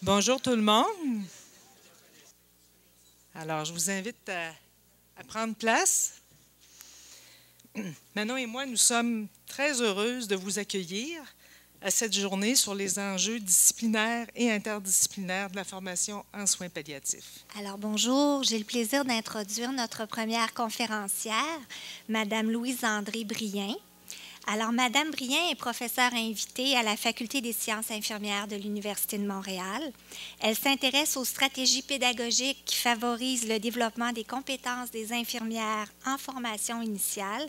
Bonjour tout le monde. Alors, je vous invite à prendre place. Manon et moi, nous sommes très heureuses de vous accueillir à cette journée sur les enjeux disciplinaires et interdisciplinaires de la formation en soins palliatifs. Alors bonjour, j'ai le plaisir d'introduire notre première conférencière, Madame Louise-André Brien. Alors Madame Brien est professeure invitée à la Faculté des sciences infirmières de l'Université de Montréal. Elle s'intéresse aux stratégies pédagogiques qui favorisent le développement des compétences des infirmières en formation initiale,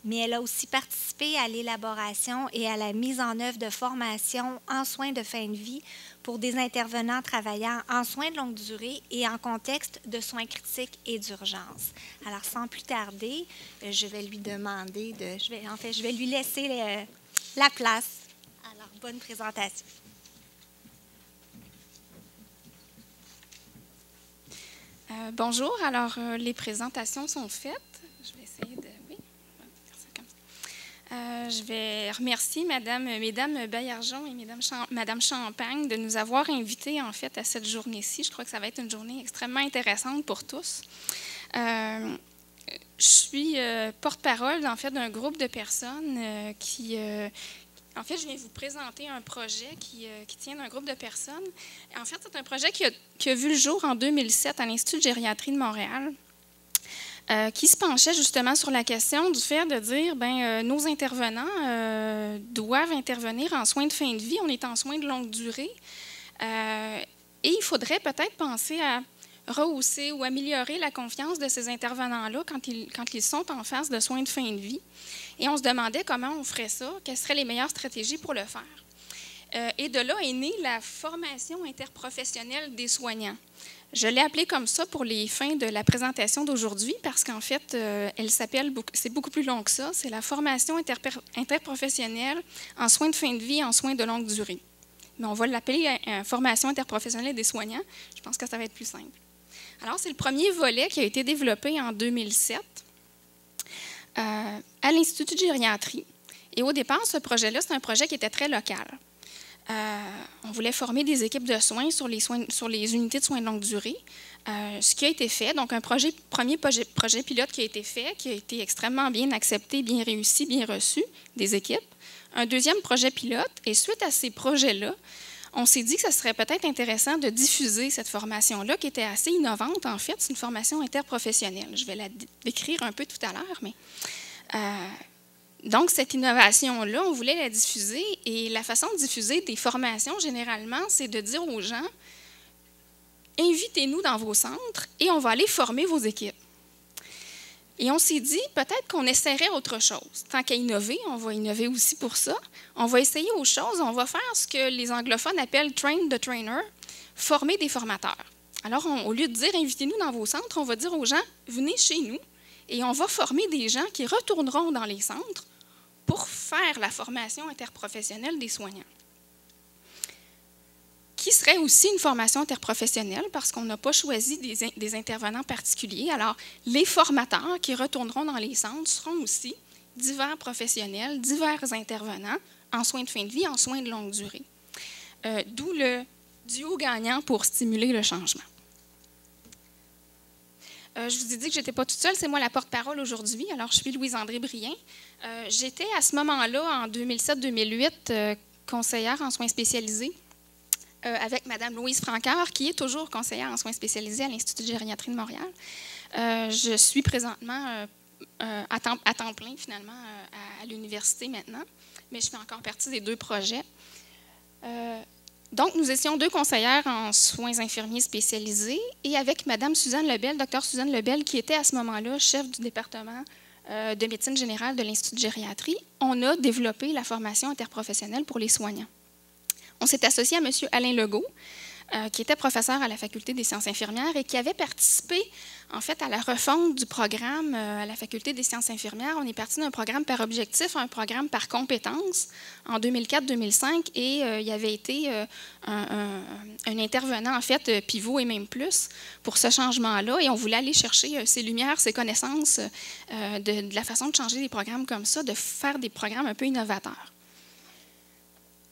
mais elle a aussi participé à l'élaboration et à la mise en œuvre de formations en soins de fin de vie pour des intervenants travaillant en soins de longue durée et en contexte de soins critiques et d'urgence. Alors, sans plus tarder, je vais lui demander je vais lui laisser la place. Alors, bonne présentation. Bonjour, alors les présentations sont faites. Je vais essayer de... Oui, je vais remercier Mesdames Baillargeon et Madame Champagne de nous avoir invités en fait à cette journée-ci. Je crois que ça va être une journée extrêmement intéressante pour tous. Je suis porte-parole en fait d'un groupe de personnes qui... En fait, je viens vous présenter un projet qui tient d'un groupe de personnes. En fait, c'est un projet qui a vu le jour en 2007 à l'Institut de gériatrie de Montréal, qui se penchait justement sur la question du fait de dire, nos intervenants doivent intervenir en soins de fin de vie, on est en soins de longue durée, et il faudrait peut-être penser à rehausser ou améliorer la confiance de ces intervenants-là quand ils sont en phase de soins de fin de vie. Et on se demandait comment on ferait ça, quelles seraient les meilleures stratégies pour le faire. Et de là est née la formation interprofessionnelle des soignants. Je l'ai appelée comme ça pour les fins de la présentation d'aujourd'hui parce qu'en fait, c'est beaucoup plus long que ça, c'est la formation interprofessionnelle en soins de fin de vie, en soins de longue durée. Mais on va l'appeler formation interprofessionnelle des soignants. Je pense que ça va être plus simple. Alors, c'est le premier volet qui a été développé en 2007 à l'Institut de gériatrie. Et au départ, ce projet-là, c'est un projet qui était très local. On voulait former des équipes de soins sur les unités de soins de longue durée. Ce qui a été fait, donc un premier projet pilote qui a été extrêmement bien accepté, bien réussi, bien reçu des équipes. Un deuxième projet pilote, et suite à ces projets-là, on s'est dit que ce serait peut-être intéressant de diffuser cette formation-là, qui était assez innovante, en fait. C'est une formation interprofessionnelle. Je vais la décrire un peu tout à l'heure, mais... Donc, cette innovation-là, on voulait la diffuser, et la façon de diffuser des formations, généralement, c'est de dire aux gens, invitez-nous dans vos centres, et on va aller former vos équipes. Et on s'est dit, peut-être qu'on essaierait autre chose. Tant qu'à innover, on va innover aussi pour ça. On va essayer autre chose. On va faire ce que les anglophones appellent « train the trainer », former des formateurs. Alors, au lieu de dire « invitez-nous dans vos centres », on va dire aux gens « venez chez nous » et on va former des gens qui retourneront dans les centres pour faire la formation interprofessionnelle des soignants, qui serait aussi une formation interprofessionnelle parce qu'on n'a pas choisi des intervenants particuliers. Alors, les formateurs qui retourneront dans les centres seront aussi divers professionnels, divers intervenants en soins de fin de vie, en soins de longue durée. D'où le duo gagnant pour stimuler le changement. Je vous ai dit que je n'étais pas toute seule, c'est moi la porte-parole aujourd'hui. Alors, je suis Louise-André Brien. J'étais à ce moment-là, en 2007-2008, conseillère en soins spécialisés avec Mme Louise Francard, qui est toujours conseillère en soins spécialisés à l'Institut de gériatrie de Montréal. Je suis présentement à temps plein, finalement, à l'université maintenant, mais je fais encore partie des deux projets. Donc, nous étions deux conseillères en soins infirmiers spécialisés et avec Mme Suzanne Lebel, Dr Suzanne Lebel, qui était à ce moment-là chef du département de médecine générale de l'Institut de gériatrie, on a développé la formation interprofessionnelle pour les soignants. On s'est associé à M. Alain Legault, qui était professeur à la Faculté des sciences infirmières et qui avait participé en fait à la refonte du programme à la Faculté des sciences infirmières. On est parti d'un programme par objectif à un programme par compétence en 2004-2005 et il y avait été un intervenant en fait pivot et même plus pour ce changement-là et on voulait aller chercher ses lumières, ses connaissances de la façon de changer des programmes comme ça, de faire des programmes un peu innovateurs.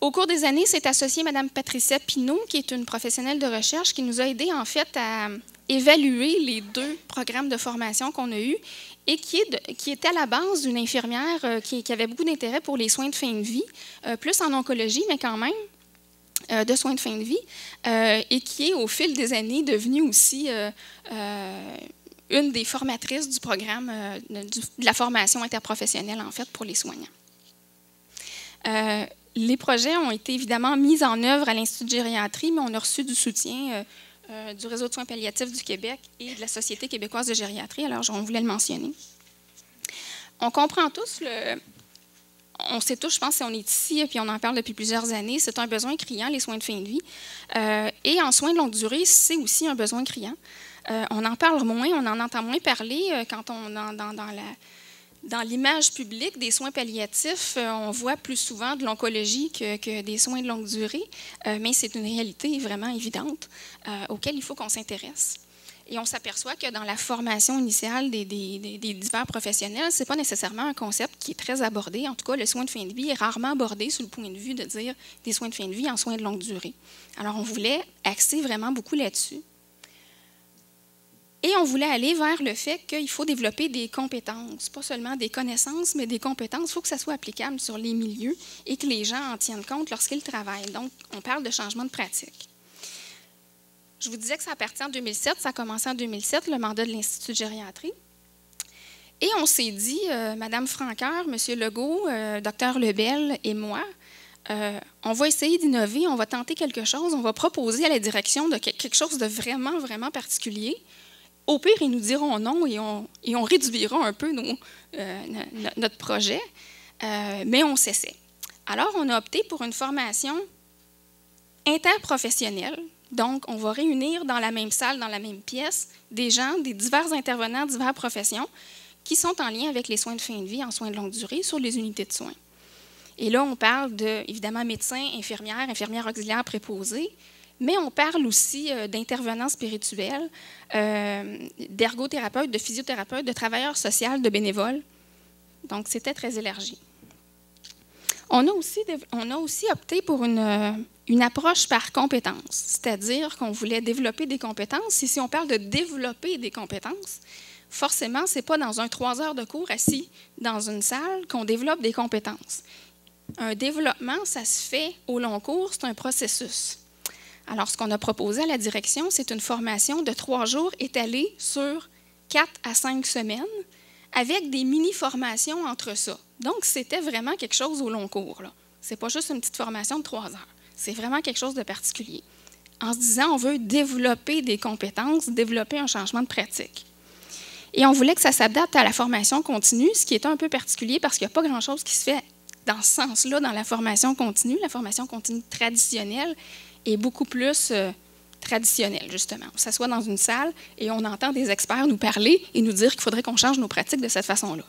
Au cours des années, s'est associée Mme Patricia Pinault, qui est une professionnelle de recherche qui nous a aidés en fait à évaluer les 2 programmes de formation qu'on a eus et qui était à la base d'une infirmière qui avait beaucoup d'intérêt pour les soins de fin de vie, plus en oncologie, mais quand même de soins de fin de vie, et qui est au fil des années devenue aussi une des formatrices du programme de la formation interprofessionnelle en fait pour les soignants. Les projets ont été évidemment mis en œuvre à l'Institut de gériatrie, mais on a reçu du soutien du Réseau de soins palliatifs du Québec et de la Société québécoise de gériatrie, alors on voulait le mentionner. On comprend tous, on sait tous, je pense, si on est ici et puis on en parle depuis plusieurs années, c'est un besoin criant, les soins de fin de vie. Et en soins de longue durée, c'est aussi un besoin criant. On en parle moins, on en entend moins parler quand on dans l'image publique des soins palliatifs, on voit plus souvent de l'oncologie que des soins de longue durée, mais c'est une réalité vraiment évidente auquel il faut qu'on s'intéresse. Et on s'aperçoit que dans la formation initiale des divers professionnels, ce n'est pas nécessairement un concept qui est très abordé. En tout cas, le soin de fin de vie est rarement abordé sous le point de vue de dire des soins de fin de vie en soins de longue durée. Alors, on voulait axer vraiment beaucoup là-dessus. Et on voulait aller vers le fait qu'il faut développer des compétences, pas seulement des connaissances, mais des compétences. Il faut que ça soit applicable sur les milieux et que les gens en tiennent compte lorsqu'ils travaillent. Donc, on parle de changement de pratique. Je vous disais que ça a parti en 2007, ça a commencé en 2007, le mandat de l'Institut de gériatrie. Et on s'est dit, Mme Franqueur, M. Legault, Dr Lebel et moi, on va essayer d'innover, on va tenter quelque chose, on va proposer à la direction de quelque chose de vraiment, vraiment particulier. Au pire, ils nous diront non et on réduira un peu notre projet, mais on s'essaie. Alors, on a opté pour une formation interprofessionnelle. Donc, on va réunir dans la même salle, dans la même pièce, des gens, des divers intervenants, diverses professions qui sont en lien avec les soins de fin de vie en soins de longue durée sur les unités de soins. Et là, on parle de, évidemment, médecins, infirmières auxiliaires préposées, mais on parle aussi d'intervenants spirituels, d'ergothérapeutes, de physiothérapeutes, de travailleurs sociaux, de bénévoles. Donc, c'était très élargi. On a aussi opté pour une approche par compétences, c'est-à-dire qu'on voulait développer des compétences. Et si on parle de développer des compétences, forcément, ce n'est pas dans 3 heures de cours assis dans une salle qu'on développe des compétences. Un développement, ça se fait au long cours, c'est un processus. Alors, ce qu'on a proposé à la direction, c'est une formation de 3 jours étalée sur 4 à 5 semaines avec des mini-formations entre ça. Donc, c'était vraiment quelque chose au long cours. Ce n'est pas juste une petite formation de 3 heures. C'est vraiment quelque chose de particulier. En se disant, on veut développer des compétences, développer un changement de pratique. Et on voulait que ça s'adapte à la formation continue, ce qui est un peu particulier parce qu'il n'y a pas grand-chose qui se fait dans ce sens-là dans la formation continue. La formation continue traditionnelle est beaucoup plus traditionnelle, justement. On s'assoit dans une salle et on entend des experts nous parler et nous dire qu'il faudrait qu'on change nos pratiques de cette façon-là.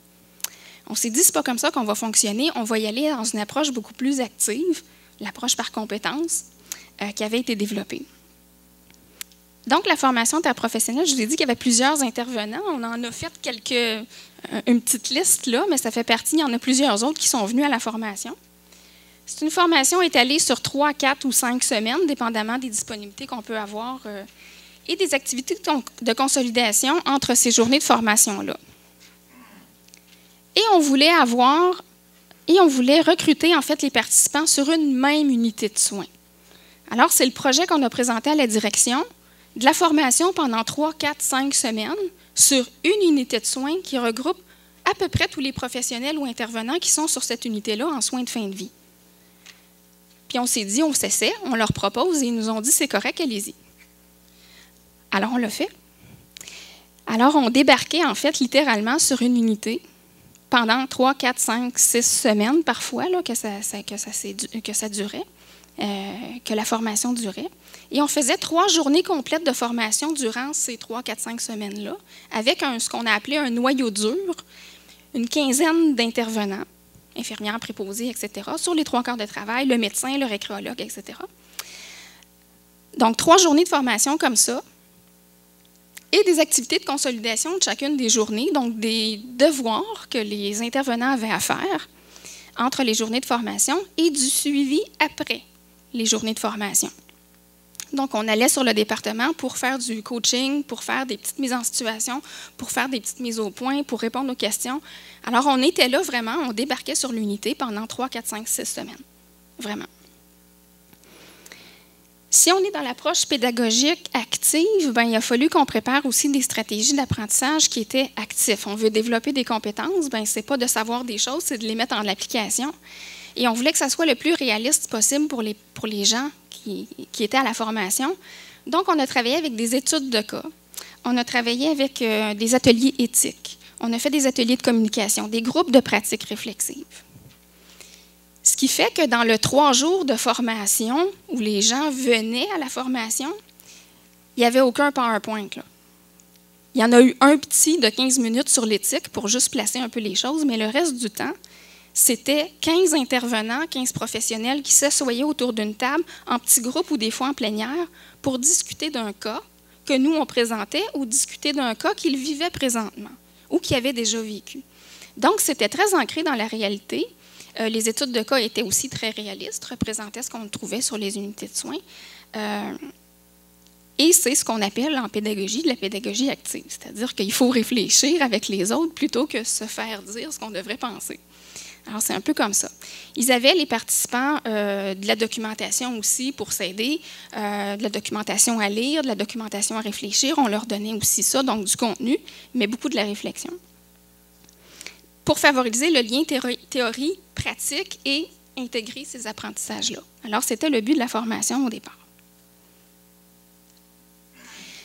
On s'est dit, c'est pas comme ça qu'on va fonctionner, on va y aller dans une approche beaucoup plus active, l'approche par compétences qui avait été développée. Donc, la formation interprofessionnelle, je vous ai dit qu'il y avait plusieurs intervenants. On en a fait une petite liste là, mais ça fait partie, il y en a plusieurs autres qui sont venus à la formation. C'est une formation étalée sur 3, 4 ou 5 semaines, dépendamment des disponibilités qu'on peut avoir et des activités de consolidation entre ces journées de formation-là. Et on voulait recruter en fait les participants sur une même unité de soins. Alors, c'est le projet qu'on a présenté à la direction, de la formation pendant 3, 4, 5 semaines sur une unité de soins qui regroupe à peu près tous les professionnels ou intervenants qui sont sur cette unité-là en soins de fin de vie. Puis on s'est dit, on s'essaie, on leur propose et ils nous ont dit, c'est correct, allez-y. Alors, on l'a fait. Alors, on débarquait en fait littéralement sur une unité pendant 3, 4, 5, 6 semaines parfois là, que ça durait, que la formation durait. Et on faisait 3 journées complètes de formation durant ces 3, 4, 5 semaines-là, avec ce qu'on a appelé un noyau dur, une quinzaine d'intervenants, infirmières préposées, etc., sur les 3 quarts de travail, le médecin, le récréologue, etc. Donc, 3 journées de formation comme ça, et des activités de consolidation de chacune des journées, donc des devoirs que les intervenants avaient à faire entre les journées de formation et du suivi après les journées de formation. Donc, on allait sur le département pour faire du coaching, pour faire des petites mises en situation, pour faire des petites mises au point, pour répondre aux questions. Alors, on était là vraiment, on débarquait sur l'unité pendant 3, 4, 5, 6 semaines. Vraiment. Si on est dans l'approche pédagogique active, bien, il a fallu qu'on prépare aussi des stratégies d'apprentissage qui étaient actifs. On veut développer des compétences, bien, ce n'est pas de savoir des choses, c'est de les mettre en application. Et on voulait que ça soit le plus réaliste possible pour les gens qui étaient à la formation. Donc, on a travaillé avec des études de cas. On a travaillé avec des ateliers éthiques. On a fait des ateliers de communication, des groupes de pratiques réflexives. Ce qui fait que dans le 3 jours de formation où les gens venaient à la formation, il n'y avait aucun PowerPoint, là. Il y en a eu un petit de 15 minutes sur l'éthique pour juste placer un peu les choses, mais le reste du temps, c'était 15 intervenants, 15 professionnels qui s'assoyaient autour d'une table en petits groupes ou des fois en plénière pour discuter d'un cas que nous, on présentait ou discuter d'un cas qu'ils vivaient présentement ou qu'ils avaient déjà vécu. Donc, c'était très ancré dans la réalité. Les études de cas étaient aussi très réalistes, représentaient ce qu'on trouvait sur les unités de soins. Et c'est ce qu'on appelle en pédagogie de la pédagogie active, c'est-à-dire qu'il faut réfléchir avec les autres plutôt que se faire dire ce qu'on devrait penser. Alors, c'est un peu comme ça. Ils avaient, les participants, de la documentation aussi pour s'aider, de la documentation à lire, de la documentation à réfléchir. On leur donnait aussi ça, donc du contenu, mais beaucoup de la réflexion. Pour favoriser le lien théorie-pratique et intégrer ces apprentissages-là. Alors, c'était le but de la formation au départ.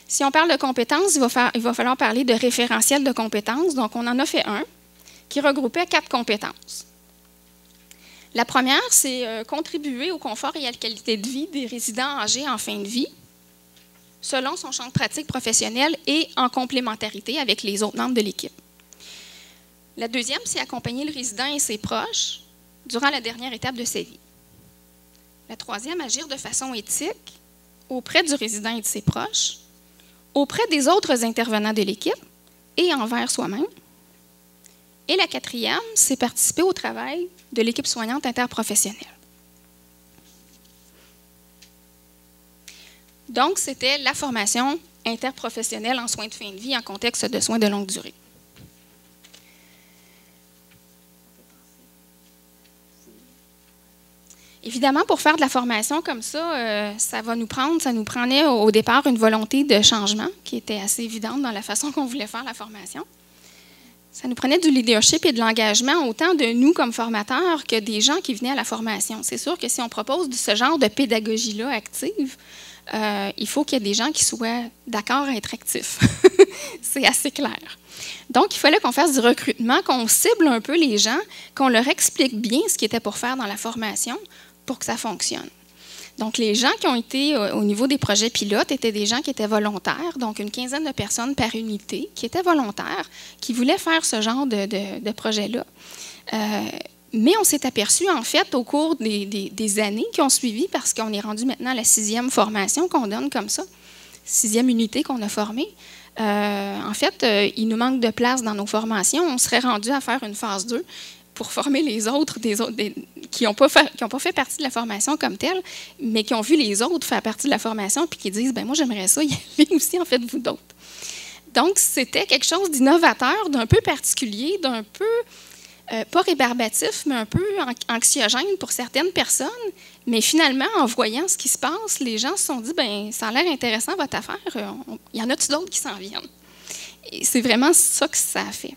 Si on parle de compétences, il va falloir parler de référentiel de compétences. Donc, on en a fait un qui regroupait 4 compétences. La première, c'est contribuer au confort et à la qualité de vie des résidents âgés en fin de vie, selon son champ de pratique professionnel et en complémentarité avec les autres membres de l'équipe. La deuxième, c'est accompagner le résident et ses proches durant la dernière étape de sa vie. La troisième, agir de façon éthique auprès du résident et de ses proches, auprès des autres intervenants de l'équipe et envers soi-même. Et la quatrième, c'est participer au travail de l'équipe soignante interprofessionnelle. Donc, c'était la formation interprofessionnelle en soins de fin de vie en contexte de soins de longue durée. Évidemment, pour faire de la formation comme ça, ça nous prenait au départ une volonté de changement qui était assez évidente dans la façon qu'on voulait faire la formation. Ça nous prenait du leadership et de l'engagement, autant de nous comme formateurs que des gens qui venaient à la formation. C'est sûr que si on propose ce genre de pédagogie-là active, il faut qu'il y ait des gens qui soient d'accord à être actifs. C'est assez clair. Donc, il fallait qu'on fasse du recrutement, qu'on cible un peu les gens, qu'on leur explique bien ce qu'ils étaient pour faire dans la formation pour que ça fonctionne. Donc, les gens qui ont été au niveau des projets pilotes étaient des gens qui étaient volontaires, donc une quinzaine de personnes par unité qui étaient volontaires, qui voulaient faire ce genre de projet-là. Mais on s'est aperçu, en fait, au cours des années qui ont suivi, parce qu'on est rendu maintenant à la 6e formation qu'on donne comme ça, 6e unité qu'on a formée. En fait, il nous manque de place dans nos formations. On serait rendu à faire une phase 2 pour former les autres, qui n'ont pas fait partie de la formation comme telle, mais qui ont vu les autres faire partie de la formation puis qui disent, ben moi, j'aimerais ça y aller aussi, en fait, vous d'autres. Donc, c'était quelque chose d'innovateur, d'un peu particulier, d'un peu, pas rébarbatif, mais un peu anxiogène pour certaines personnes. Mais finalement, en voyant ce qui se passe, les gens se sont dit, ben ça a l'air intéressant, votre affaire. Il y en a-tu d'autres qui s'en viennent? Et c'est vraiment ça que ça a fait.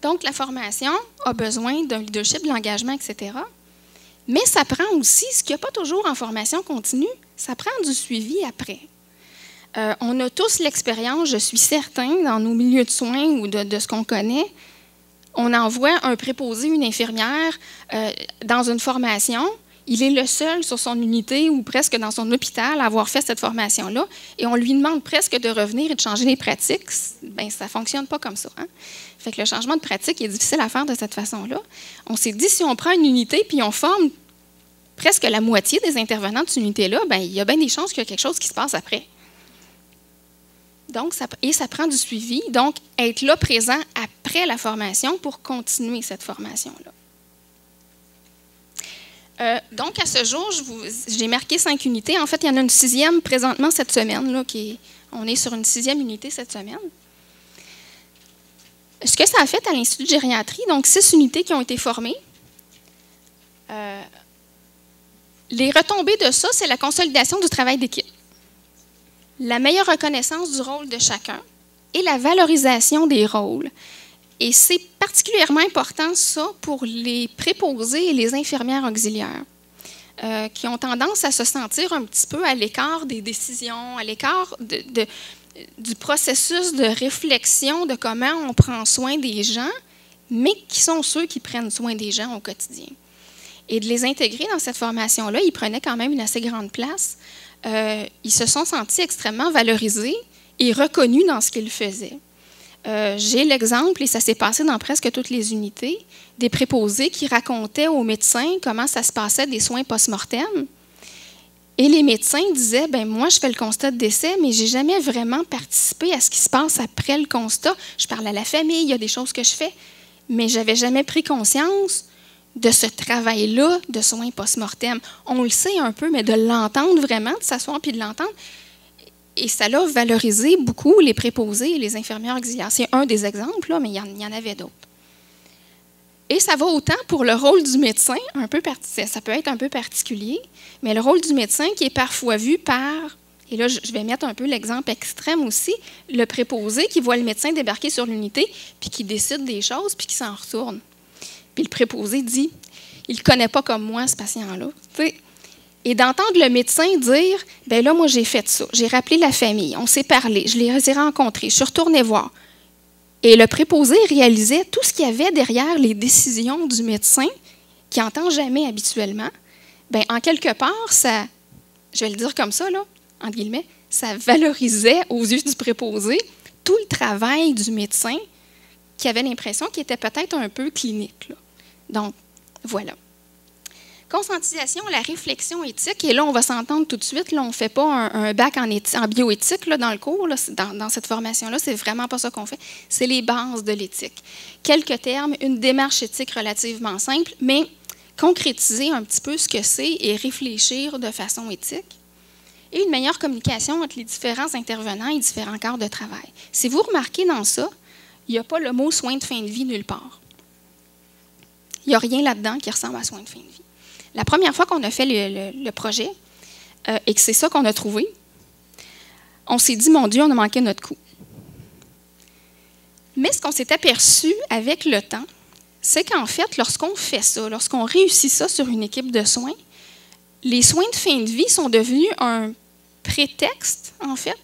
Donc, la formation a besoin d'un leadership, de l'engagement, etc. Mais ça prend aussi, ce qu'il n'y a pas toujours en formation continue, ça prend du suivi après. On a tous l'expérience, je suis certain, dans nos milieux de soins ou de ce qu'on connaît. On envoie un préposé, une infirmière dans une formation. Il est le seul sur son unité ou presque dans son hôpital à avoir fait cette formation-là et on lui demande presque de revenir et de changer les pratiques. Bien, ça ne fonctionne pas comme ça. Hein? Fait que le changement de pratique est difficile à faire de cette façon-là. On s'est dit, si on prend une unité puis on forme presque la moitié des intervenants de cette unité-là, bien, il y a bien des chances qu'il y a quelque chose qui se passe après. Donc, ça prend du suivi. Donc, être là présent après la formation pour continuer cette formation-là. Donc, à ce jour, j'ai marqué 5 unités. En fait, il y en a une 6e présentement cette semaine. Là, on est sur une 6e unité cette semaine. Ce que ça a fait à l'Institut de gériatrie, donc 6 unités qui ont été formées. Les retombées de ça, c'est la consolidation du travail d'équipe, la meilleure reconnaissance du rôle de chacun et la valorisation des rôles. Et c'est particulièrement important, ça, pour les préposés et les infirmières auxiliaires, qui ont tendance à se sentir un petit peu à l'écart des décisions, à l'écart du processus de réflexion de comment on prend soin des gens, mais qui sont ceux qui prennent soin des gens au quotidien. Et de les intégrer dans cette formation-là, ils prenaient quand même une assez grande place. Ils se sont sentis extrêmement valorisés et reconnus dans ce qu'ils faisaient. J'ai l'exemple, et ça s'est passé dans presque toutes les unités, des préposés qui racontaient aux médecins comment ça se passait des soins post-mortem. Et les médecins disaient, bien, moi, je fais le constat de décès, mais je n'ai jamais vraiment participé à ce qui se passe après le constat. Je parle à la famille, il y a des choses que je fais, mais je n'avais jamais pris conscience de ce travail-là de soins post-mortem. On le sait un peu, mais de l'entendre vraiment, de s'asseoir puis de l'entendre, et ça l'a valorisé beaucoup les préposés et les infirmières auxiliaires. C'est un des exemples, là, mais il y en avait d'autres. Et ça va autant pour le rôle du médecin, ça peut être un peu particulier, mais le rôle du médecin qui est parfois vu par, et là je vais mettre un peu l'exemple extrême aussi, le préposé qui voit le médecin débarquer sur l'unité, puis qui décide des choses, puis qui s'en retourne. Puis le préposé dit, il ne le connaît pas comme moi, ce patient-là. Et d'entendre le médecin dire, bien là, moi, j'ai fait ça. J'ai rappelé la famille, on s'est parlé, je les ai rencontrés, je suis retournée voir. Et le préposé réalisait tout ce qu'il y avait derrière les décisions du médecin, qui n'entend jamais habituellement. Bien, en quelque part, ça, je vais le dire comme ça, là, entre guillemets, ça valorisait aux yeux du préposé tout le travail du médecin qui avait l'impression qu'il était peut-être un peu clinique, là. Donc, voilà. Conscientisation, la réflexion éthique, et là, on va s'entendre tout de suite, là, on ne fait pas un bac en bioéthique là, dans le cours, là, dans cette formation-là, c'est vraiment pas ça qu'on fait, c'est les bases de l'éthique. Quelques termes, une démarche éthique relativement simple, mais concrétiser un petit peu ce que c'est et réfléchir de façon éthique. Et une meilleure communication entre les différents intervenants et différents corps de travail. Si vous remarquez dans ça, il n'y a pas le mot « soin de fin de vie » nulle part. Il n'y a rien là-dedans qui ressemble à « soin de fin de vie ». La première fois qu'on a fait le projet et que c'est ça qu'on a trouvé, on s'est dit, mon Dieu, on a manqué notre coup. Mais ce qu'on s'est aperçu avec le temps, c'est qu'en fait, lorsqu'on fait ça, lorsqu'on réussit ça sur une équipe de soins, les soins de fin de vie sont devenus un prétexte, en fait,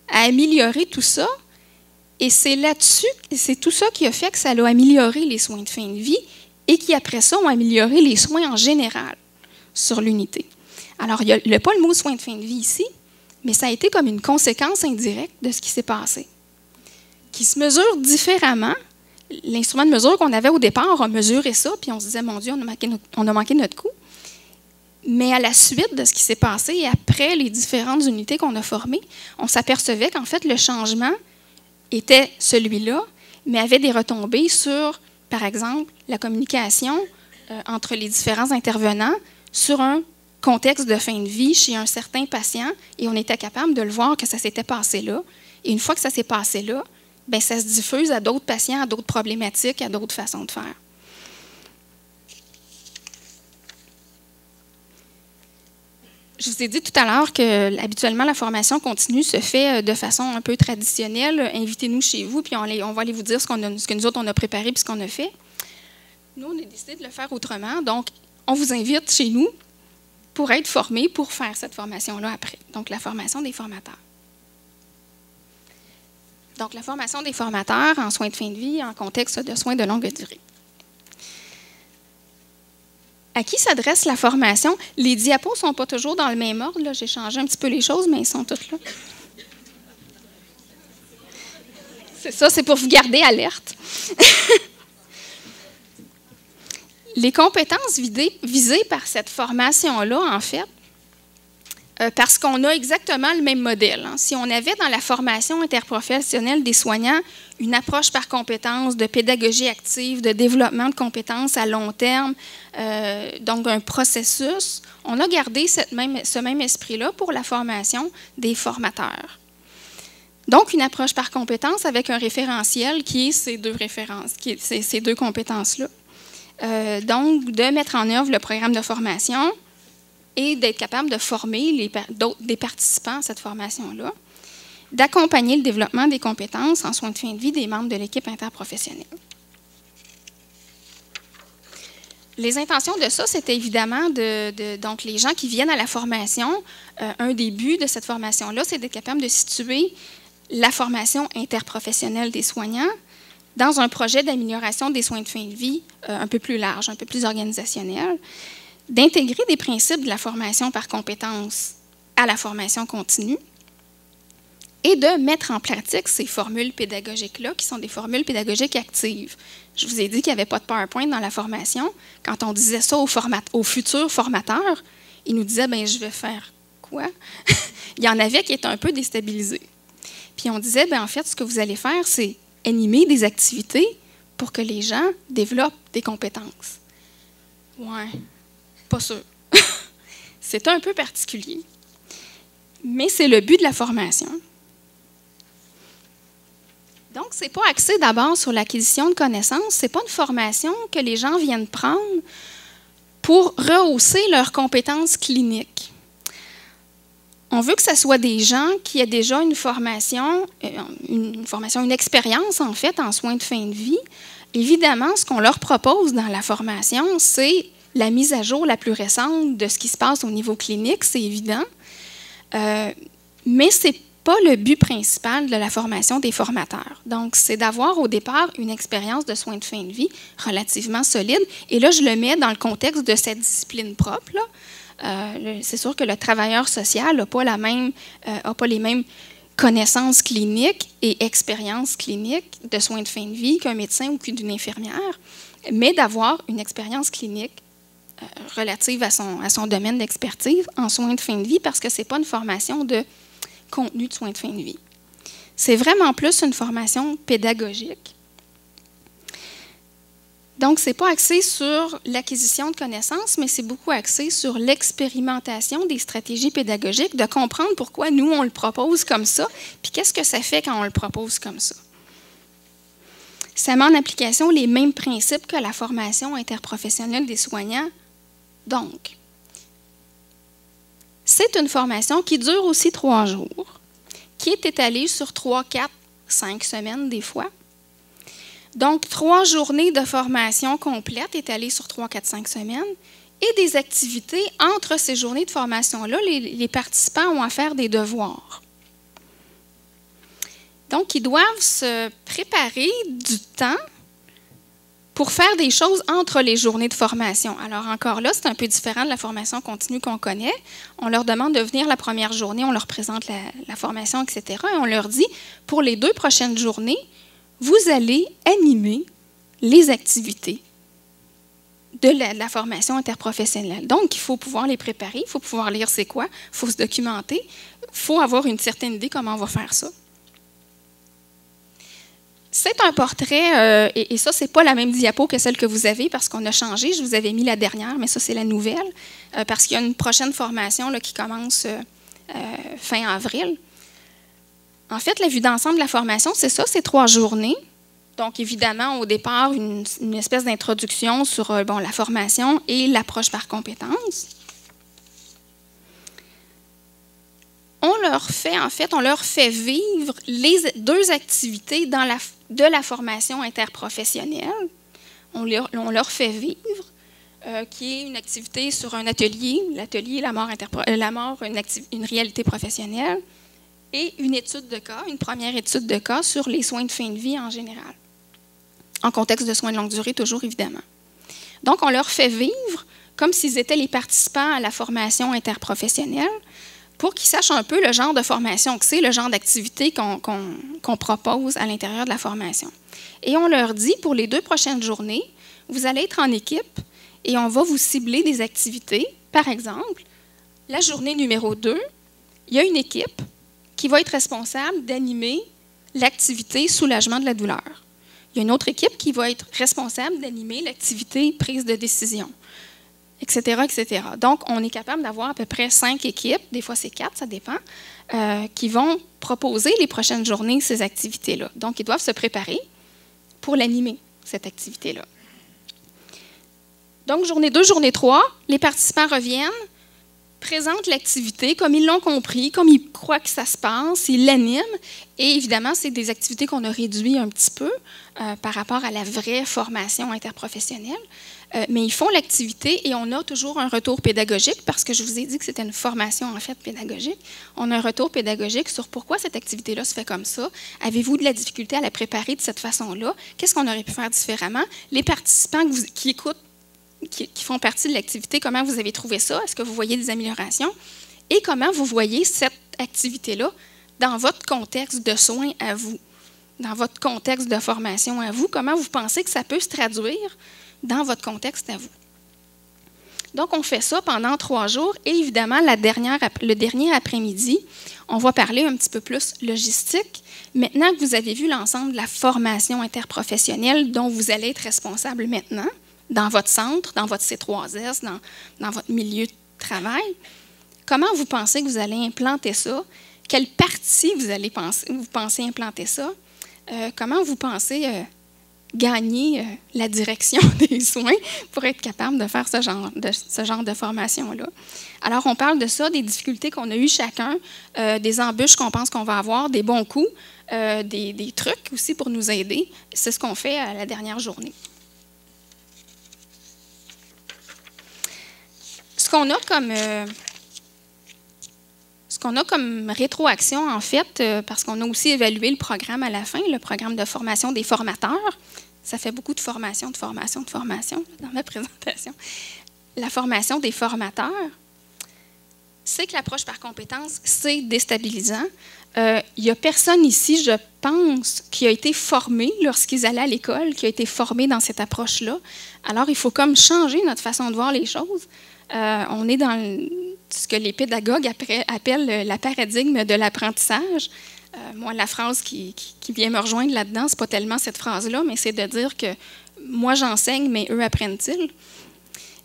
à améliorer tout ça. Et c'est là-dessus, c'est tout ça qui a fait que ça a amélioré les soins de fin de vie et qui, après ça, ont amélioré les soins en général sur l'unité. Alors, il n'y a pas le mot « soins de fin de vie » ici, mais ça a été comme une conséquence indirecte de ce qui s'est passé, qui se mesure différemment. L'instrument de mesure qu'on avait au départ a mesuré ça, puis on se disait, mon Dieu, on a manqué notre coup. Mais à la suite de ce qui s'est passé et après les différentes unités qu'on a formées, on s'apercevait qu'en fait, le changement était celui-là, mais avait des retombées sur, par exemple, la communication entre les différents intervenants sur un contexte de fin de vie chez un certain patient, et on était capable de le voir que ça s'était passé là. Et une fois que ça s'est passé là, bien, ça se diffuse à d'autres patients, à d'autres problématiques, à d'autres façons de faire. Je vous ai dit tout à l'heure que habituellement la formation continue se fait de façon un peu traditionnelle. Invitez-nous chez vous, puis on va aller vous dire ce que nous autres on a préparé puis ce qu'on a fait. Nous, on a décidé de le faire autrement. Donc, on vous invite chez nous pour être formés, pour faire cette formation-là après. Donc, la formation des formateurs. Donc, la formation des formateurs en soins de fin de vie en contexte de soins de longue durée. À qui s'adresse la formation? Les diapos ne sont pas toujours dans le même ordre. J'ai changé un petit peu les choses, mais ils sont toutes là. C'est ça, c'est pour vous garder alerte. Les compétences visées par cette formation-là, en fait, parce qu'on a exactement le même modèle. Hein. Si on avait dans la formation interprofessionnelle des soignants une approche par compétences, de pédagogie active, de développement de compétences à long terme, donc un processus, on a gardé ce même esprit-là pour la formation des formateurs. Donc, une approche par compétences avec un référentiel qui est ces deux compétences-là. Donc, de mettre en œuvre le programme de formation et d'être capable de former des participants à cette formation-là, d'accompagner le développement des compétences en soins de fin de vie des membres de l'équipe interprofessionnelle. Les intentions de ça, c'était évidemment donc les gens qui viennent à la formation, un des buts de cette formation-là, c'est d'être capable de situer la formation interprofessionnelle des soignants dans un projet d'amélioration des soins de fin de vie un peu plus large, un peu plus organisationnel, d'intégrer des principes de la formation par compétences à la formation continue et de mettre en pratique ces formules pédagogiques-là, qui sont des formules pédagogiques actives. Je vous ai dit qu'il n'y avait pas de PowerPoint dans la formation. Quand on disait ça aux futurs formateurs, ils nous disaient « bien, je vais faire quoi? » Il y en avait qui étaient un peu déstabilisés. Puis on disait « bien, en fait, ce que vous allez faire, c'est animer des activités pour que les gens développent des compétences. » Ouais. Pas sûr. C'est un peu particulier. Mais c'est le but de la formation. Donc, ce n'est pas axé d'abord sur l'acquisition de connaissances. Ce n'est pas une formation que les gens viennent prendre pour rehausser leurs compétences cliniques. On veut que ce soit des gens qui aient déjà une expérience, en fait, en soins de fin de vie. Évidemment, ce qu'on leur propose dans la formation, c'est la mise à jour la plus récente de ce qui se passe au niveau clinique, c'est évident, mais ce n'est pas le but principal de la formation des formateurs. Donc, c'est d'avoir au départ une expérience de soins de fin de vie relativement solide. Et là, je le mets dans le contexte de cette discipline propre. C'est sûr que le travailleur social n'a pas les mêmes connaissances cliniques et expériences cliniques de soins de fin de vie qu'un médecin ou qu'une infirmière, mais d'avoir une expérience clinique relative à son domaine d'expertise en soins de fin de vie, parce que ce n'est pas une formation de contenu de soins de fin de vie. C'est vraiment plus une formation pédagogique. Donc, ce n'est pas axé sur l'acquisition de connaissances, mais c'est beaucoup axé sur l'expérimentation des stratégies pédagogiques, de comprendre pourquoi nous, on le propose comme ça, puis qu'est-ce que ça fait quand on le propose comme ça. Ça met en application les mêmes principes que la formation interprofessionnelle des soignants. Donc, c'est une formation qui dure aussi 3 jours, qui est étalée sur 3, 4, 5 semaines des fois. Donc, 3 journées de formation complète étalées sur 3, 4, 5 semaines et des activités entre ces journées de formation-là. Les participants ont à faire des devoirs. Donc, ils doivent se préparer du temps pour faire des choses entre les journées de formation. Alors, encore là, c'est un peu différent de la formation continue qu'on connaît. On leur demande de venir la première journée, on leur présente la formation, etc. Et on leur dit, pour les 2 prochaines journées, vous allez animer les activités de la formation interprofessionnelle. Donc, il faut pouvoir les préparer, il faut pouvoir lire c'est quoi, il faut se documenter, il faut avoir une certaine idée comment on va faire ça. C'est un portrait, et ça, ce n'est pas la même diapo que celle que vous avez parce qu'on a changé. Je vous avais mis la dernière, mais ça, c'est la nouvelle, parce qu'il y a une prochaine formation là, qui commence fin avril. En fait, la vue d'ensemble de la formation, c'est ça, c'est 3 journées. Donc, évidemment, au départ, une espèce d'introduction sur la formation et l'approche par compétences. On leur fait vivre les 2 activités de la formation interprofessionnelle. On leur fait vivre, qui est une activité sur un atelier, l'atelier La mort, une réalité professionnelle, et une étude de cas, une première étude de cas sur les soins de fin de vie en général, en contexte de soins de longue durée toujours, évidemment. Donc, on leur fait vivre comme s'ils étaient les participants à la formation interprofessionnelle, pour qu'ils sachent un peu le genre de formation que c'est, le genre d'activité qu'on propose à l'intérieur de la formation. Et on leur dit, pour les 2 prochaines journées, vous allez être en équipe et on va vous cibler des activités. Par exemple, la journée numéro 2, il y a une équipe qui va être responsable d'animer l'activité soulagement de la douleur. Il y a une autre équipe qui va être responsable d'animer l'activité prise de décision, etc., etc. Donc, on est capable d'avoir à peu près 5 équipes, des fois c'est 4, ça dépend, qui vont proposer les prochaines journées ces activités-là. Donc, ils doivent se préparer pour l'animer, cette activité-là. Donc, journée 2, journée 3, les participants reviennent, présentent l'activité comme ils l'ont compris, comme ils croient que ça se passe, ils l'animent. Et évidemment, c'est des activités qu'on a réduites un petit peu par rapport à la vraie formation interprofessionnelle. Mais ils font l'activité et on a toujours un retour pédagogique parce que je vous ai dit que c'était une formation en fait pédagogique. On a un retour pédagogique sur pourquoi cette activité-là se fait comme ça. Avez-vous de la difficulté à la préparer de cette façon-là? Qu'est-ce qu'on aurait pu faire différemment? Les participants qui écoutent, qui font partie de l'activité, comment vous avez trouvé ça? Est-ce que vous voyez des améliorations? Et comment vous voyez cette activité-là dans votre contexte de soins à vous, dans votre contexte de formation à vous? Comment vous pensez que ça peut se traduire dans votre contexte à vous? Donc, on fait ça pendant 3 jours et évidemment, le dernier après-midi, on va parler un petit peu plus logistique. Maintenant que vous avez vu l'ensemble de la formation interprofessionnelle dont vous allez être responsable maintenant, dans votre centre, dans votre C3S, dans votre milieu de travail, comment vous pensez que vous allez implanter ça? Quelle partie vous pensez implanter ça? Comment vous pensez gagner la direction des soins pour être capable de faire ce genre de formation-là? Alors, on parle de ça, des difficultés qu'on a eues chacun, des embûches qu'on pense qu'on va avoir, des bons coups, des trucs aussi pour nous aider. C'est ce qu'on fait à la dernière journée. Ce qu'on a comme rétroaction, en fait, parce qu'on a aussi évalué le programme à la fin, le programme de formation des formateurs. Ça fait beaucoup de formation dans ma présentation. La formation des formateurs, c'est que l'approche par compétence, c'est déstabilisant. Il n'y a personne ici, je pense, qui a été formé lorsqu'ils allaient à l'école, qui a été formé dans cette approche-là. Alors, il faut comme changer notre façon de voir les choses. On est dans ce que les pédagogues appellent la paradigme de l'apprentissage. Moi, la phrase qui vient me rejoindre là-dedans, ce n'est pas tellement cette phrase-là, mais c'est de dire que moi, j'enseigne, mais eux apprennent-ils?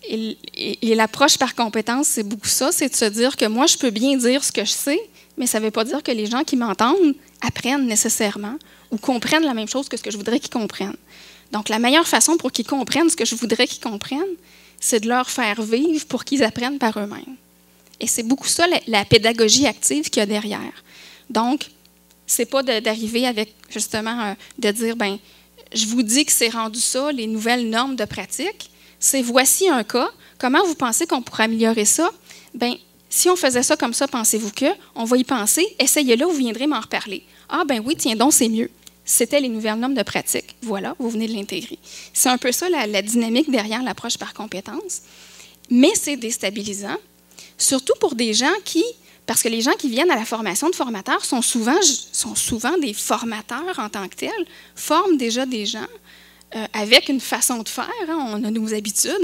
Et l'approche par compétence, c'est beaucoup ça, c'est de se dire que moi, je peux bien dire ce que je sais, mais ça ne veut pas dire que les gens qui m'entendent apprennent nécessairement ou comprennent la même chose que ce que je voudrais qu'ils comprennent. Donc, la meilleure façon pour qu'ils comprennent ce que je voudrais qu'ils comprennent, c'est de leur faire vivre pour qu'ils apprennent par eux-mêmes. Et c'est beaucoup ça, la pédagogie active qu'il y a derrière. Donc, ce n'est pas d'arriver avec, justement, de dire, bien, je vous dis que c'est rendu ça, les nouvelles normes de pratique. C'est voici un cas. Comment vous pensez qu'on pourrait améliorer ça? Bien, si on faisait ça comme ça, pensez-vous que? On va y penser. Essayez-le, vous viendrez m'en reparler. Ah, ben oui, tiens donc, c'est mieux. C'était les nouvelles normes de pratique. Voilà, vous venez de l'intégrer. C'est un peu ça la dynamique derrière l'approche par compétence. Mais c'est déstabilisant, surtout pour des gens parce que les gens qui viennent à la formation de formateurs sont souvent des formateurs en tant que tels, forment déjà des gens avec une façon de faire. Hein, on a nos habitudes.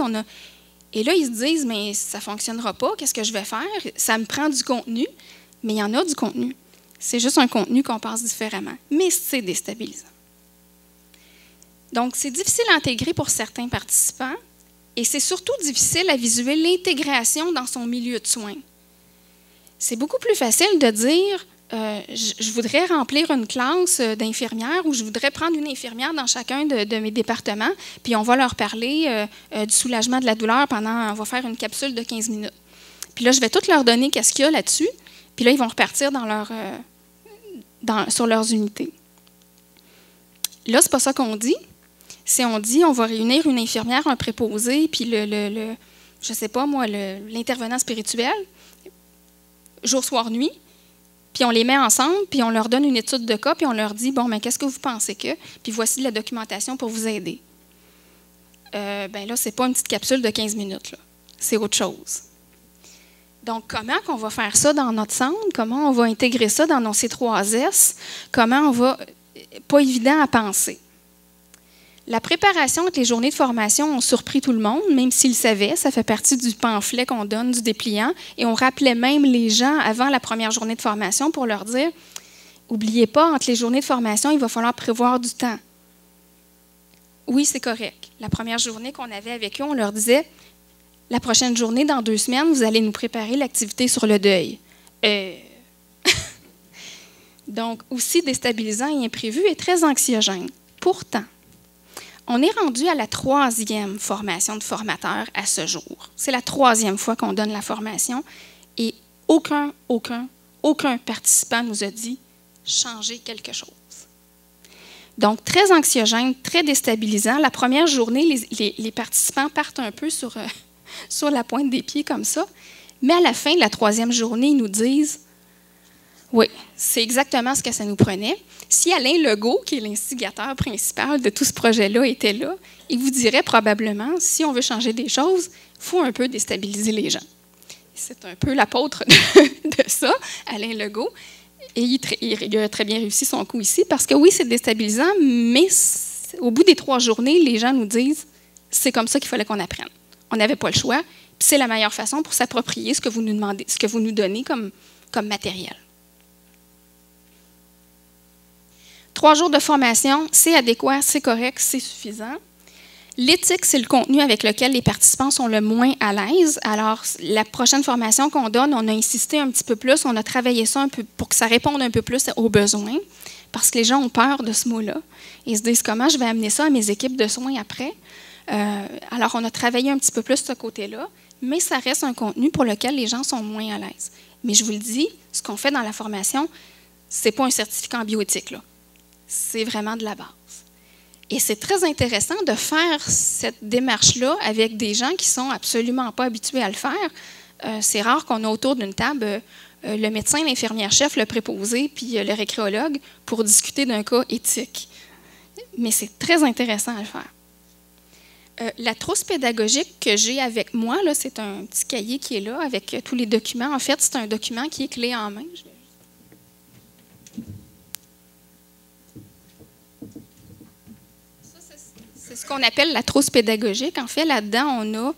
Et là, ils se disent, mais ça ne fonctionnera pas, qu'est-ce que je vais faire? Ça me prend du contenu, mais il y en a du contenu. C'est juste un contenu qu'on passe différemment. Mais c'est déstabilisant. Donc, c'est difficile à intégrer pour certains participants et c'est surtout difficile à visualiser l'intégration dans son milieu de soins. C'est beaucoup plus facile de dire je voudrais remplir une classe d'infirmières ou je voudrais prendre une infirmière dans chacun de mes départements, puis on va leur parler du soulagement de la douleur on va faire une capsule de 15 minutes. Puis là, je vais tout leur donner qu'est-ce qu'il y a là-dessus, puis là, ils vont repartir sur leurs unités. Là, c'est pas ça qu'on dit. On dit on va réunir une infirmière, un préposé, puis je sais pas moi, l'intervenant spirituel, jour, soir, nuit, puis on les met ensemble, puis on leur donne une étude de cas, puis on leur dit, bon, mais qu'est-ce que vous pensez que? Puis voici de la documentation pour vous aider. Bien là, c'est pas une petite capsule de 15 minutes, là. C'est autre chose. Donc, comment on va faire ça dans notre centre? Comment on va intégrer ça dans nos C3S? Comment on va... Pas évident à penser. La préparation entre les journées de formation ont surpris tout le monde, même s'ils le savaient. Ça fait partie du pamphlet qu'on donne, du dépliant. Et on rappelait même les gens avant la première journée de formation pour leur dire « N'oubliez pas, entre les journées de formation, il va falloir prévoir du temps. » Oui, c'est correct. La première journée qu'on avait avec eux, on leur disait « La prochaine journée, dans 2 semaines, vous allez nous préparer l'activité sur le deuil. » Donc, aussi déstabilisant et imprévu et très anxiogène. Pourtant, on est rendu à la 3e formation de formateur à ce jour. C'est la 3e fois qu'on donne la formation et aucun participant nous a dit « changer quelque chose ». Donc, très anxiogène, très déstabilisant. La première journée, les participants partent un peu sur la pointe des pieds comme ça, mais à la fin de la 3e journée, ils nous disent « Oui, c'est exactement ce que ça nous prenait. » Si Alain Legault, qui est l'instigateur principal de tout ce projet-là, était là, il vous dirait probablement, si on veut changer des choses, il faut un peu déstabiliser les gens. C'est un peu l'apôtre de ça, Alain Legault. Et il a très bien réussi son coup ici, parce que oui, c'est déstabilisant, mais au bout des 3 journées, les gens nous disent, c'est comme ça qu'il fallait qu'on apprenne. On n'avait pas le choix, puis c'est la meilleure façon pour s'approprier ce que vous nous demandez, ce que vous nous donnez comme matériel. 3 jours de formation, c'est adéquat, c'est correct, c'est suffisant. L'éthique, c'est le contenu avec lequel les participants sont le moins à l'aise. Alors, la prochaine formation qu'on donne, on a insisté un petit peu plus, on a travaillé ça un peu pour que ça réponde un peu plus aux besoins, parce que les gens ont peur de ce mot-là. Ils se disent comment je vais amener ça à mes équipes de soins après. Alors, on a travaillé un petit peu plus ce côté-là, mais ça reste un contenu pour lequel les gens sont moins à l'aise. Mais je vous le dis, ce qu'on fait dans la formation, ce n'est pas un certificat en bioéthique, là. C'est vraiment de la base. Et c'est très intéressant de faire cette démarche-là avec des gens qui ne sont absolument pas habitués à le faire. C'est rare qu'on a autour d'une table le médecin, l'infirmière-chef, le préposé, puis le récréologue pour discuter d'un cas éthique. Mais c'est très intéressant à le faire. La trousse pédagogique que j'ai avec moi, c'est un petit cahier qui est là avec tous les documents. En fait, c'est un document qui est clé en main. C'est ce qu'on appelle la trousse pédagogique. En fait, là-dedans, on a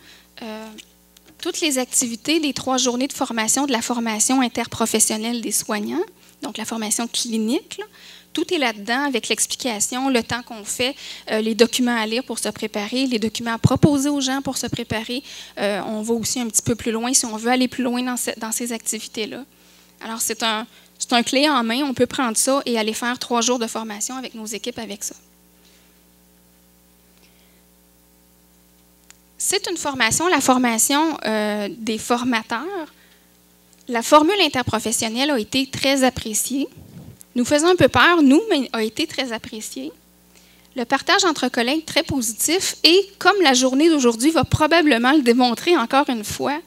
toutes les activités des 3 journées de formation de la formation interprofessionnelle des soignants, donc la formation clinique. Là. Tout est là-dedans avec l'explication, le temps qu'on fait, les documents à lire pour se préparer, les documents à proposer aux gens pour se préparer. On va aussi un petit peu plus loin si on veut aller plus loin dans ces activités-là. Alors, c'est un clé en main. On peut prendre ça et aller faire 3 jours de formation avec nos équipes avec ça. C'est une formation, la formation des formateurs. La formule interprofessionnelle a été très appréciée. Nous faisons un peu peur, nous, mais a été très appréciée. Le partage entre collègues, très positif. Et comme la journée d'aujourd'hui va probablement le démontrer encore une fois,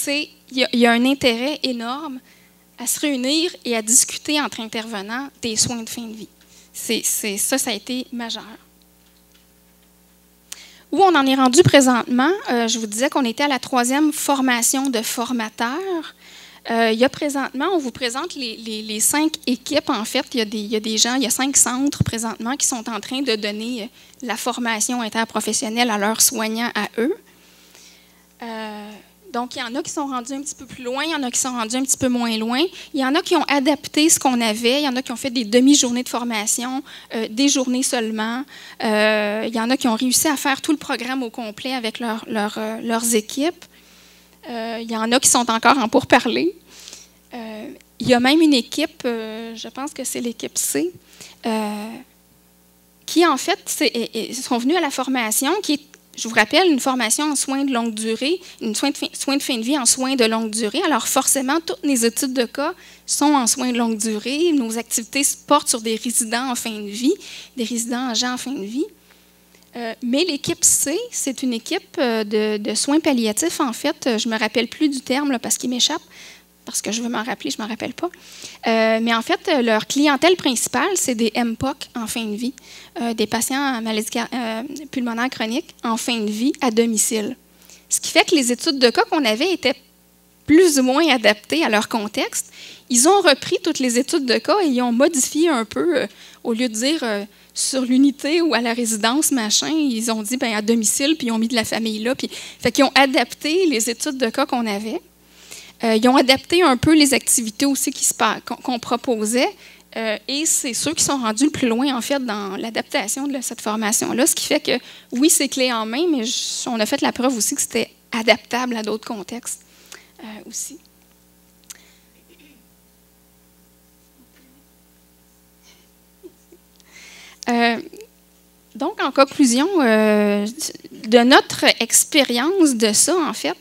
il y a un intérêt énorme à se réunir et à discuter entre intervenants des soins de fin de vie. Ça a été majeur. Où on en est rendu présentement, je vous disais qu'on était à la 3e formation de formateurs. Il y a présentement, on vous présente les 5 équipes. En fait, il y a des gens, il y a 5 centres présentement qui sont en train de donner la formation interprofessionnelle à leurs soignants à eux. Donc, il y en a qui sont rendus un petit peu plus loin, il y en a qui sont rendus un petit peu moins loin. Il y en a qui ont adapté ce qu'on avait, il y en a qui ont fait des demi-journées de formation, des journées seulement. Il y en a qui ont réussi à faire tout le programme au complet avec leurs équipes. Il y en a qui sont encore en pourparlers. Il y a même une équipe, je pense que c'est l'équipe C, qui en fait sont venus à la formation, qui est, je vous rappelle, une formation en soins de longue durée, une soins de fin de vie en soins de longue durée. Alors forcément, toutes les études de cas sont en soins de longue durée. Nos activités se portent sur des résidents en fin de vie, des résidents âgés en fin de vie. Mais l'équipe C, c'est une équipe de soins palliatifs, en fait. Je ne me rappelle plus du terme là, parce qu'il m'échappe, parce que je veux m'en rappeler, je ne m'en rappelle pas. Mais en fait, leur clientèle principale, c'est des MPOC en fin de vie, des patients à maladie pulmonaire chronique en fin de vie à domicile. Ce qui fait que les études de cas qu'on avait étaient plus ou moins adaptées à leur contexte. Ils ont repris toutes les études de cas et ils ont modifié un peu, au lieu de dire sur l'unité ou à la résidence, machin. Ils ont dit, bien, à domicile, puis ils ont mis de la famille là. Puis, fait qu'ils ont adapté les études de cas qu'on avait. Ils ont adapté un peu les activités aussi qu'on proposait. Et c'est ceux qui sont rendus le plus loin, en fait, dans l'adaptation de cette formation-là. Ce qui fait que, oui, c'est clé en main, mais on a fait la preuve aussi que c'était adaptable à d'autres contextes aussi. Donc, en conclusion, de notre expérience de ça, en fait,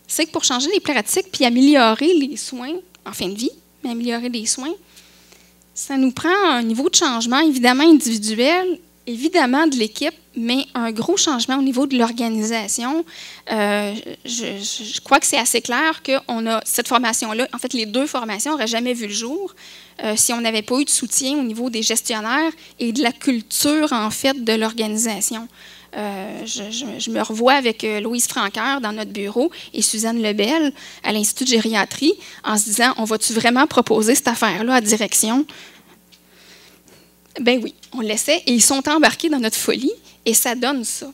c'est que pour changer les pratiques puis améliorer les soins en fin de vie, mais améliorer les soins, ça nous prend un niveau de changement évidemment individuel, évidemment de l'équipe, mais un gros changement au niveau de l'organisation. Je crois que c'est assez clair qu'on a cette formation-là, en fait les deux formations n'auraient jamais vu le jour si on n'avait pas eu de soutien au niveau des gestionnaires et de la culture en fait de l'organisation. Je me revois avec Louise Franqueur dans notre bureau et Suzanne Lebel à l'Institut de gériatrie en se disant, on va-tu vraiment proposer cette affaire-là à direction? Ben oui, on l'essaie et ils sont embarqués dans notre folie et ça donne ça.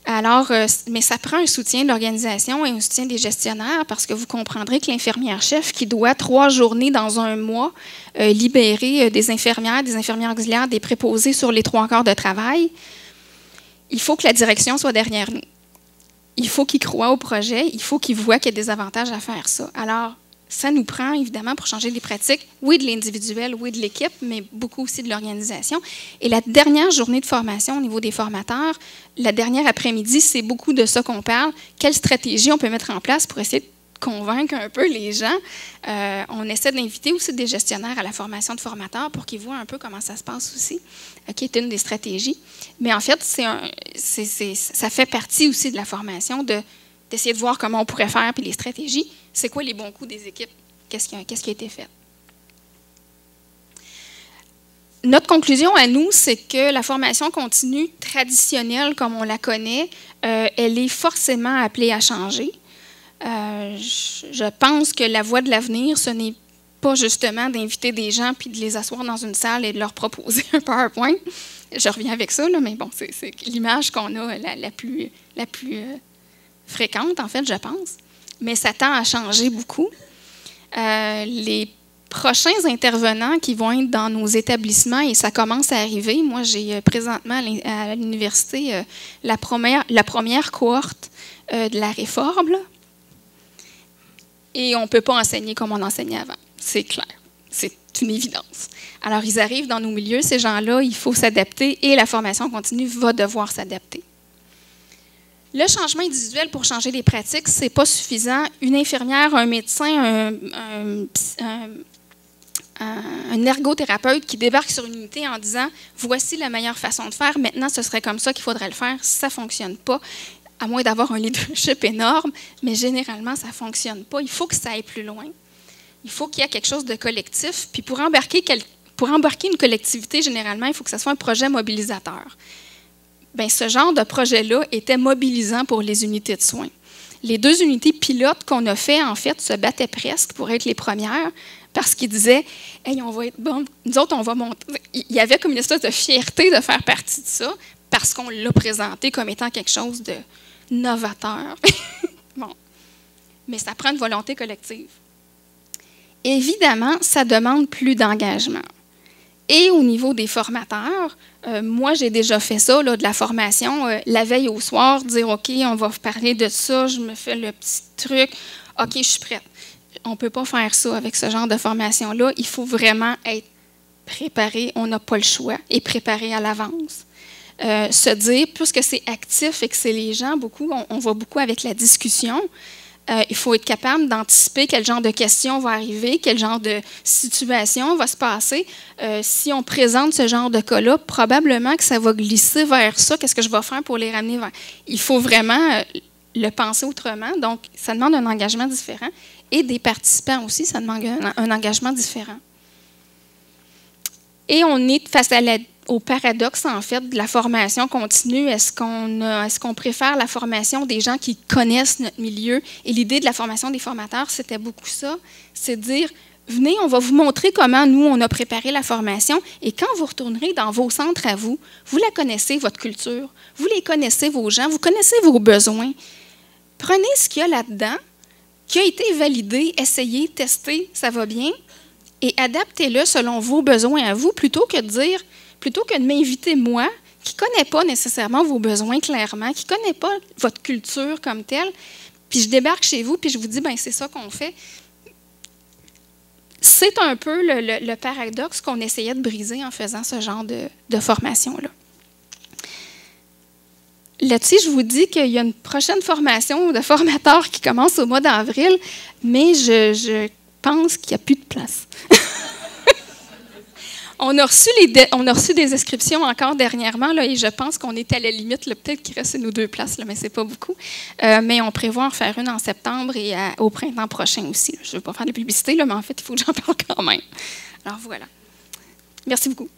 Alors, mais ça prend un soutien de l'organisation et un soutien des gestionnaires parce que vous comprendrez que l'infirmière-chef qui doit 3 journées dans un mois libérer des infirmières auxiliaires, des préposés sur les 3/4 de travail, il faut que la direction soit derrière nous. Il faut qu'ils croient au projet, il faut qu'ils voient qu'il y a des avantages à faire ça. Alors, ça nous prend, évidemment, pour changer les pratiques, oui, de l'individuel, oui, de l'équipe, mais beaucoup aussi de l'organisation. Et la dernière journée de formation au niveau des formateurs, la dernière après-midi, c'est beaucoup de ça qu'on parle. Quelle stratégie on peut mettre en place pour essayer de convaincre un peu les gens? On essaie d'inviter aussi des gestionnaires à la formation de formateurs pour qu'ils voient un peu comment ça se passe aussi, qui est une des stratégies. Mais en fait, ça fait partie aussi de la formation d'essayer de voir comment on pourrait faire, puis les stratégies. C'est quoi les bons coups des équipes? Qu'est-ce qui a été fait? Notre conclusion à nous, c'est que la formation continue traditionnelle, comme on la connaît, elle est forcément appelée à changer. Je pense que la voie de l'avenir, ce n'est pas justement d'inviter des gens puis de les asseoir dans une salle et de leur proposer un PowerPoint. Je reviens avec ça, là, mais bon, c'est l'image qu'on a la plus fréquente, en fait, je pense. Mais ça tend à changer beaucoup. Les prochains intervenants qui vont être dans nos établissements, et ça commence à arriver. Moi, j'ai présentement à l'université la première cohorte de la réforme, là. Et on ne peut pas enseigner comme on enseignait avant. C'est clair. C'est une évidence. Alors, ils arrivent dans nos milieux, ces gens-là, il faut s'adapter et la formation continue va devoir s'adapter. Le changement individuel pour changer les pratiques, ce n'est pas suffisant. Une infirmière, un médecin, un ergothérapeute qui débarque sur une unité en disant « Voici la meilleure façon de faire, maintenant ce serait comme ça qu'il faudrait le faire », ça ne fonctionne pas. À moins d'avoir un leadership énorme, mais généralement, ça ne fonctionne pas. Il faut que ça aille plus loin. Il faut qu'il y ait quelque chose de collectif. Puis pour embarquer une collectivité, généralement, il faut que ce soit un projet mobilisateur. Bien, ce genre de projet-là était mobilisant pour les unités de soins. Les 2 unités pilotes qu'on a fait, en fait, se battaient presque pour être les premières parce qu'ils disaient « Hey, on va être bonnes. Nous autres, on va monter. » Il y avait comme une espèce de fierté de faire partie de ça parce qu'on l'a présenté comme étant quelque chose de novateur. Bon. Mais ça prend une volonté collective. Évidemment, ça demande plus d'engagement. Et au niveau des formateurs, moi, j'ai déjà fait ça, là, de la formation, la veille au soir, dire « OK, on va parler de ça, je me fais le petit truc. OK, je suis prête. » On ne peut pas faire ça avec ce genre de formation-là. Il faut vraiment être préparé. On n'a pas le choix et préparé à l'avance. Se dire, puisque c'est actif et que c'est les gens, beaucoup, on va beaucoup avec la discussion, il faut être capable d'anticiper quel genre de questions va arriver, quel genre de situation va se passer. Si on présente ce genre de cas-là, probablement que ça va glisser vers ça. Qu'est-ce que je vais faire pour les ramener vers? Il faut vraiment le penser autrement. Donc, ça demande un engagement différent. Et des participants aussi, ça demande un engagement différent. Et on est face au paradoxe, en fait, de la formation continue. Est-ce qu'on préfère la formation des gens qui connaissent notre milieu? Et l'idée de la formation des formateurs, c'était beaucoup ça. C'est de dire, venez, on va vous montrer comment nous, on a préparé la formation. Et quand vous retournerez dans vos centres à vous, vous la connaissez, votre culture, vous les connaissez, vos gens, vous connaissez vos besoins. Prenez ce qu'il y a là-dedans, qui a été validé, essayé, testé, ça va bien, et adaptez-le selon vos besoins à vous, plutôt que de m'inviter moi, qui ne connais pas nécessairement vos besoins clairement, qui ne connais pas votre culture comme telle, puis je débarque chez vous, puis je vous dis, bien, c'est ça qu'on fait. C'est un peu le paradoxe qu'on essayait de briser en faisant ce genre de formation-là. Là-dessus, je vous dis qu'il y a une prochaine formation de formateurs qui commence au mois d'avril, mais je pense qu'il n'y a plus de place. On a reçu des inscriptions encore dernièrement, là, et je pense qu'on est à la limite. Peut-être qu'il reste 1 ou 2 places, là, mais ce n'est pas beaucoup. Mais on prévoit en faire une en septembre et au printemps prochain aussi. Je ne veux pas faire de publicité, là, mais en fait, il faut que j'en parle quand même. Alors voilà. Merci beaucoup.